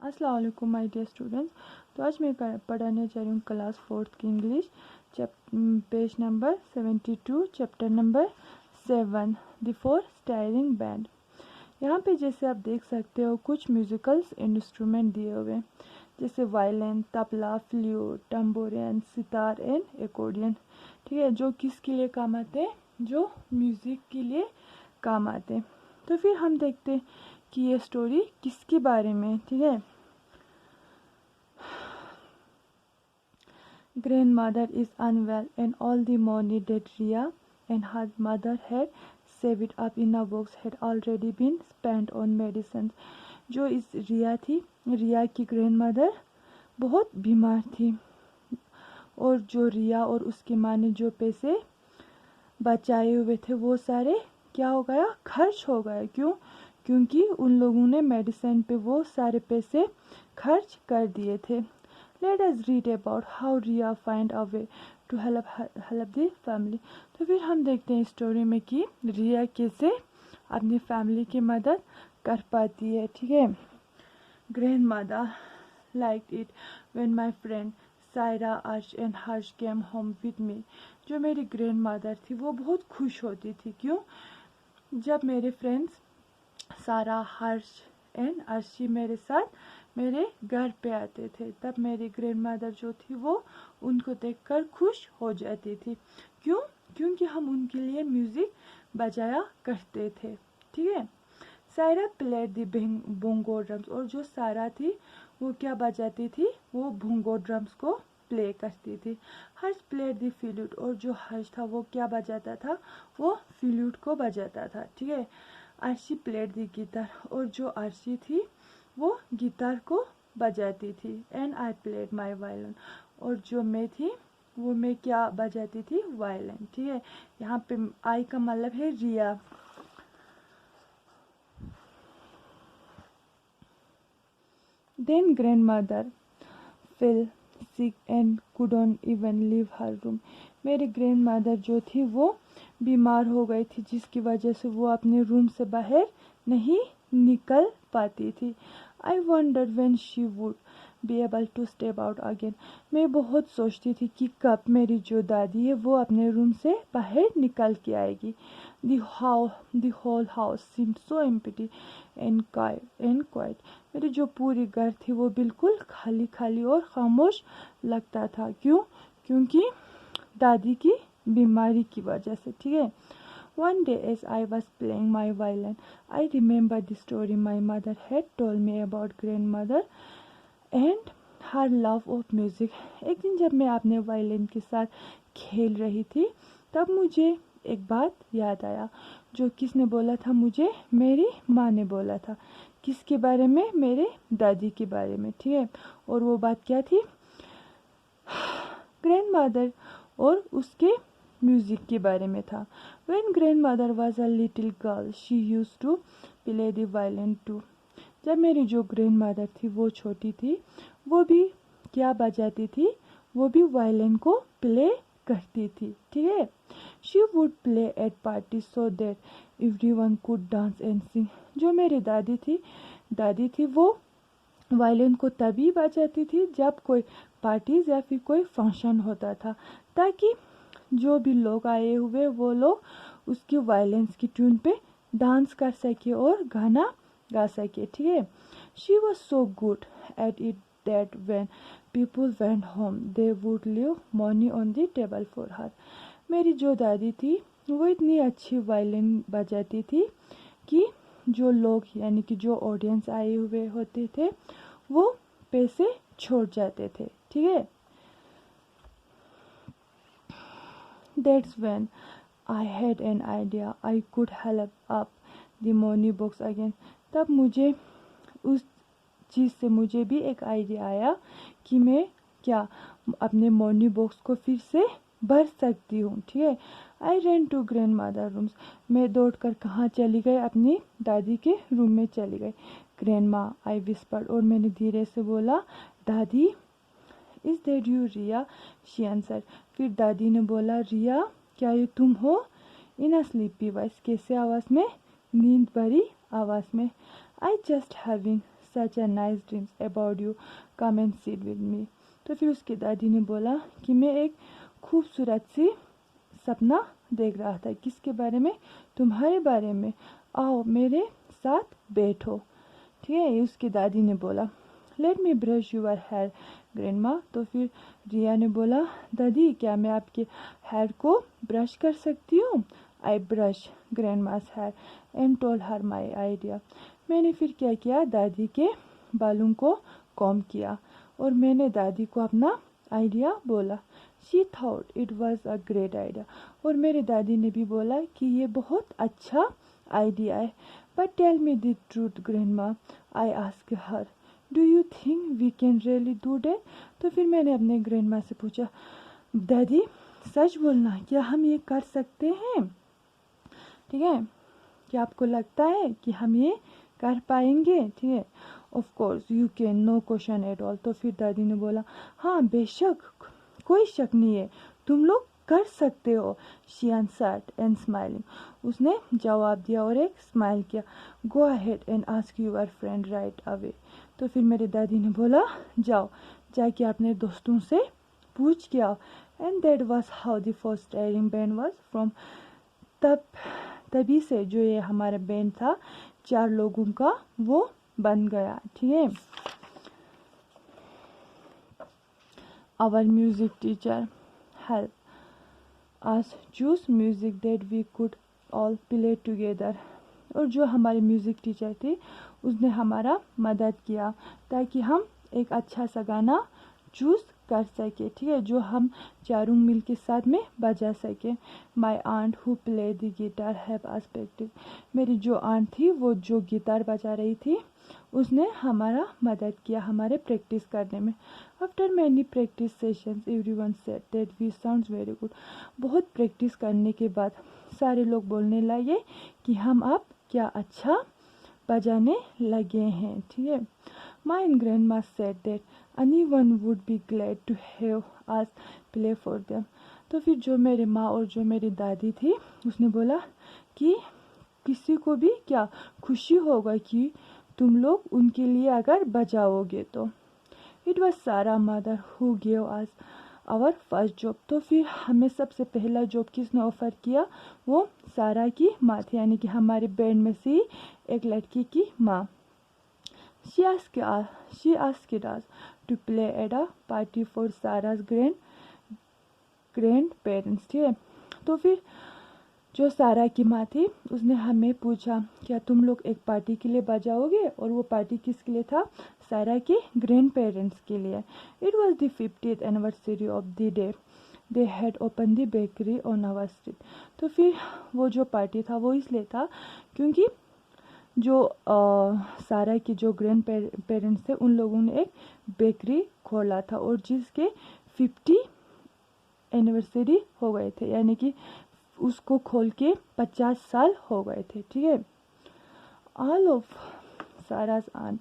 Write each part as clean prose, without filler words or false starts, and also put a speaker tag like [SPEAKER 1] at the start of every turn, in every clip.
[SPEAKER 1] अस्सलाम वालेकुम my dear students. तो आज मैं पढ़ाने जा रही हूँ क्लास 4th की English, page number 72, chapter number 7, the 4 stirring band. यहाँ पे जैसे आप देख सकते हो कुछ म्यूजिकल्स इंस्ट्रूमेंट दिए हुए, जैसे violin, tabla, flute, tambourine, sitar and accordion. ठीक है, जो किसके लिए काम आते हैं? जो म्यूज़िक के लिए काम आते हैं। तो फिर हम देखते हैं कि ये स्टोरी किसके बारे में है। ठीक है, grandmother is unwell and all the money that Ria and her mother had saved up in a box had already been spent on medicines। जो इस रिया थी, रिया की ग्रैंडमदर बहुत बीमार थी और जो रिया और उसकी माँ ने जो पैसे बचाए हुए थे वो सारे क्या हो गया? खर्च हो गए। क्यों? क्योंकि उन लोगों ने मेडिसिन पे वो सारे पैसे खर्च कर दिए थे। Let us read about how Ria find a way to help the family। तो फिर हम देखते हैं स्टोरी में कि रिया कैसे अपनी फैमिली की मदद कर पाती है। ठीक है, Grandmother liked it when my friend Saira, अर्श and Harsh came home with me. जो मेरी ग्रैंड मदर थी वो बहुत खुश होती थी। क्यों? जब मेरे फ्रेंड्स सारा, हर्ष एंड अर्शी मेरे साथ मेरे घर पे आते थे, तब मेरी ग्रैंड मदर जो थी वो उनको देखकर खुश हो जाती थी। क्यों? क्योंकि हम उनके लिए म्यूज़िक बजाया करते थे। ठीक है, सायरा प्लेड दी बोंगो ड्रम्स। और जो सारा थी वो क्या बजाती थी? वो बोंगो ड्रम्स को प्ले करती थी। हर्ष प्लेड दी फ्लूट। और जो हर्ष था वो क्या बजाता था? वो फ्लूट को बजाता था। ठीक है, अर्शी प्लेड दी गिटार। और जो अर्शी थी वो गिटार को बजाती थी। And I played my violin. और जो मैं थी वो मैं क्या बजाती थी? वायलिन। ठीक है, यहाँ पे आई का मतलब है रिया। Then grandmother fell sick and couldn't even leave her room। मेरी ग्रैंडमदर जो थी वो बीमार हो गई थी, जिसकी वजह से वो अपने रूम से बाहर नहीं निकल पाती थी। I wondered when she would be able to step out again। मैं बहुत सोचती थी कि कब मेरी जो दादी है वो अपने रूम से बाहर निकल के आएगी। The whole house seemed so empty and quiet। मेरी जो पूरी घर थी वो बिल्कुल खाली खाली और खामोश लगता था। क्यों? क्योंकि दादी की बीमारी की वजह से। ठीक है, One day as I was playing my violin, I remembered the story my mother had told me about grandmother and her love of music। एक दिन जब मैं अपने वायलिन के साथ खेल रही थी तब मुझे एक बात याद आया। जो किसने बोला था मुझे? मेरी माँ ने बोला था। किसके बारे में? मेरे दादी के बारे में। ठीक है, और वो बात क्या थी? ग्रैंडमदर और उसके म्यूजिक के बारे में था। When grandmother was a little girl, she used to play the violin too। जब मेरी जो ग्रैंडमदर थी वो छोटी थी, वो भी क्या बजाती थी? वो भी वायलिन को प्ले करती थी। ठीक है, She would play at parties so that everyone could dance and sing। जो मेरी दादी थी वो वायलिन को तभी बजाती थी जब कोई पार्टीज या फिर कोई फंक्शन होता था, ताकि जो भी लोग आए हुए वो लोग उसकी वायलिन की ट्यून पे डांस कर सके और गाना गा सके। ठीक है, she was so good at it that when people went home they would leave money on the table for her. मेरी जो दादी थी वो इतनी अच्छी वायलिन बजाती थी कि जो लोग यानी कि जो ऑडियंस आए हुए होते थे वो पैसे छोड़ जाते थे। ठीक है, That's when I had an idea I could help up the money box again। तब मुझे उस चीज़ से मुझे भी एक आइडिया आया कि मैं क्या अपने मनी बॉक्स को फिर से भर सकती हूँ। ठीक है, I ran to grandmother rooms. मैं दौड़कर कहाँ चली गई? अपनी दादी के रूम में चली गई। ग्रैंड माँ, आई विस्पर्ड। और मैंने धीरे से बोला, दादी। Is that you Riya? She answer. फिर दादी ने बोला, रिया क्या ये तुम हो? In a sleepy voice. कैसे आवाज़ में? नींद भरी आवाज़ में। I just having such a nice dreams about you, come and sit with me. तो फिर उसकी दादी ने बोला कि मैं एक खूबसूरत सी सपना देख रहा था। किसके बारे में? तुम्हारे बारे में, आओ मेरे साथ बैठो। ठीक है, उसकी दादी ने बोला। Let me brush your hair grandma. तो फिर रिया ने बोला, दादी क्या मैं आपके हेयर को ब्रश कर सकती हूँ? I brush grandma's hair and told her my idea. मैंने फिर क्या किया, दादी के बालों को कॉम्ब किया और मैंने दादी को अपना आइडिया बोला। She thought it was a great idea. और मेरी दादी ने भी बोला कि ये बहुत अच्छा आइडिया है। But tell me the truth grandma, I ask her, do you think we can really do that? तो फिर मैंने अपने ग्रैंडमा से पूछा, दादी सच बोलना, क्या हम ये कर सकते हैं? ठीक है, क्या आपको लगता है कि हम ये कर पाएंगे? ठीक है, of course you can, no question at all. तो फिर दादी ने बोला, हाँ बेशक, कोई शक नहीं है, तुम लोग कर सकते हो। She answered and smiling. उसने जवाब दिया और एक स्माइल किया। Go ahead and ask your friend right away. तो फिर मेरी दादी ने बोला, जाओ जाके अपने दोस्तों से पूछ के आओ। And that was how the first airing band was from. तभी से जो ये हमारा बैंड था 4 लोगों का, वो बन गया। ठीक है, our music teacher help us choose music that we could all play together. और जो हमारे म्यूजिक टीचर थे उसने हमारा मदद किया ताकि हम एक अच्छा सा गाना चूज कर सके। ठीक है, जो हम चारों मिल के साथ में बजा सके। My aunt who play the guitar have us practice. मेरी जो आंट थी वो जो गिटार बजा रही थी उसने हमारा मदद किया हमारे प्रैक्टिस करने में। After many practice sessions everyone said that we sounds very good. बहुत प्रैक्टिस करने के बाद सारे लोग बोलने लगे कि हम अब क्या अच्छा बजाने लगे हैं। ठीक है, my grandma said that anyone would be glad to have us play for them. तो फिर जो मेरे माँ और जो मेरी दादी थी उसने बोला कि किसी को भी क्या खुशी होगा कि तुम लोग उनके लिए अगर बजाओगे तो। It was Sarah mother who gave us our first job. तो फिर हमें सबसे पहला जॉब किसने ऑफर किया? वो सारा की माँ थी, यानी कि हमारे बैंड में से एक लड़की की माँ। She asked us to play at a party for Sarah's grandparents। ठीक है, तो फिर जो सारा की माँ थी उसने हमें पूछा क्या तुम लोग एक पार्टी के लिए बजाओगे? और वो पार्टी किसके लिए था? सारा के ग्रैंड पेरेंट्स के लिए। It was the 50th anniversary of the day they had open the bakery on our street. तो फिर वो जो पार्टी था वो इसलिए था क्योंकि जो सारा के जो ग्रैंड पेरेंट्स थे उन लोगों ने एक बेकरी खोला था और जिसके 50 एनिवर्सरी हो गए थे, यानी कि उसको खोल के 50 साल हो गए थे। ठीक है, all of Sara's aunt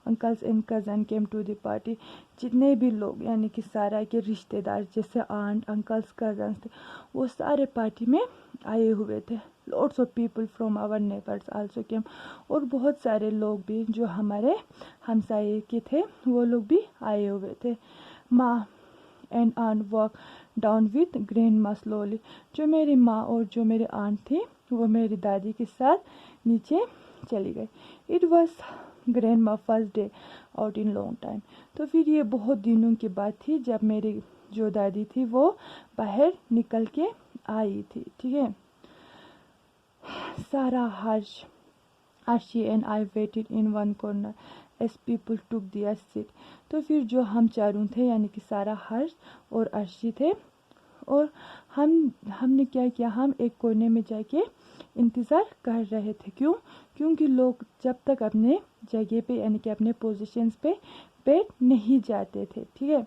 [SPEAKER 1] uncles and cousin came to the party. जितने भी लोग यानी कि सारा के रिश्तेदार जैसे आंट अंकल्स कज़न्स थे वो सारे पार्टी में आए हुए थे। Lots of people from our neighbours also came. और बहुत सारे लोग भी जो हमारे हमसाये के थे वो लोग भी आए हुए थे। माँ and aunt walk down with grandma slowly. जो मेरी माँ और जो मेरी आंट थी वो मेरी दादी के साथ नीचे चली गई। It was grandma first day out in long time. तो फिर ये बहुत दिनों की बात थी जब मेरी जो दादी थी वो बाहर निकल के आई थी। ठीक है, सारा Archie and I waited in one corner as people took their seat। तो फिर जो हम चारों थे यानी कि सारा, हर्ष और अर्शी थे और हमने क्या किया, हम एक कोने में जाके इंतज़ार कर रहे थे। क्यों? क्योंकि लोग जब तक अपने जगह पे यानी कि अपने पोजीशंस पे बैठ नहीं जाते थे। ठीक है,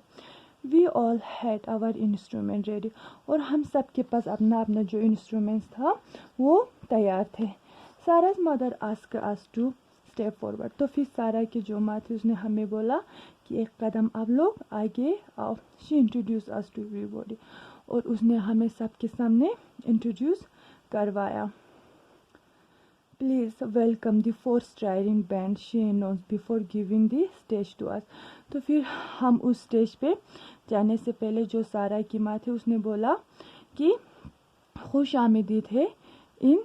[SPEAKER 1] we all had our instrument ready. और हम सब के पास अपना अपना जो इंस्ट्रूमेंट्स था वो तैयार थे। Sara's mother asked us to step forward. तो फिर सारा की जो माँ थी उसने हमें बोला कि एक कदम आप लोग आगे आओ। She introduce us to everybody. और उसने हमें सबके सामने इंट्रोड्यूस करवाया। Please welcome the 4 stirring band she announce before giving the stage to us. तो फिर हम उस स्टेज पे जाने से पहले जो सारा की माँ थी उसने बोला कि खुश आमदीद है इन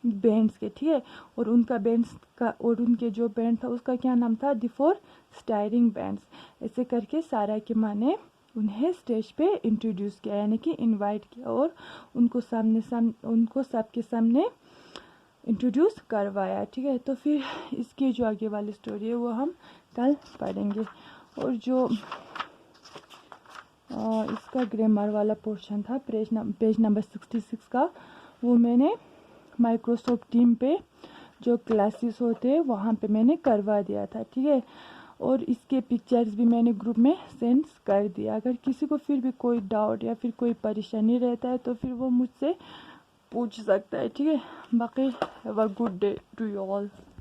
[SPEAKER 1] बैंड्स के, ठीक है। और उनका बैंड्स का और उनके जो बैंड था उसका क्या नाम था, द 4 स्टायरिंग बैंड्स। ऐसे करके सारा की माँ ने उन्हें स्टेज पे इंट्रोड्यूस किया, यानी कि इनवाइट किया और उनको उनको सबके सामने इंट्रोड्यूस करवाया, ठीक है। तो फिर इसकी जो आगे वाली स्टोरी है वो हम कल पढ़ेंगे। और जो इसका ग्रामर वाला पोर्शन था पेज नंबर 66 का, वो मैंने माइक्रोसॉफ्ट टीम पे जो क्लासेस होते हैं वहाँ पे मैंने करवा दिया था, ठीक है। और इसके पिक्चर्स भी मैंने ग्रुप में सेंड कर दिया। अगर किसी को फिर भी कोई डाउट या फिर कोई परेशानी रहता है तो फिर वो मुझसे पूछ सकता है, ठीक है। बाकी have a good day to you all.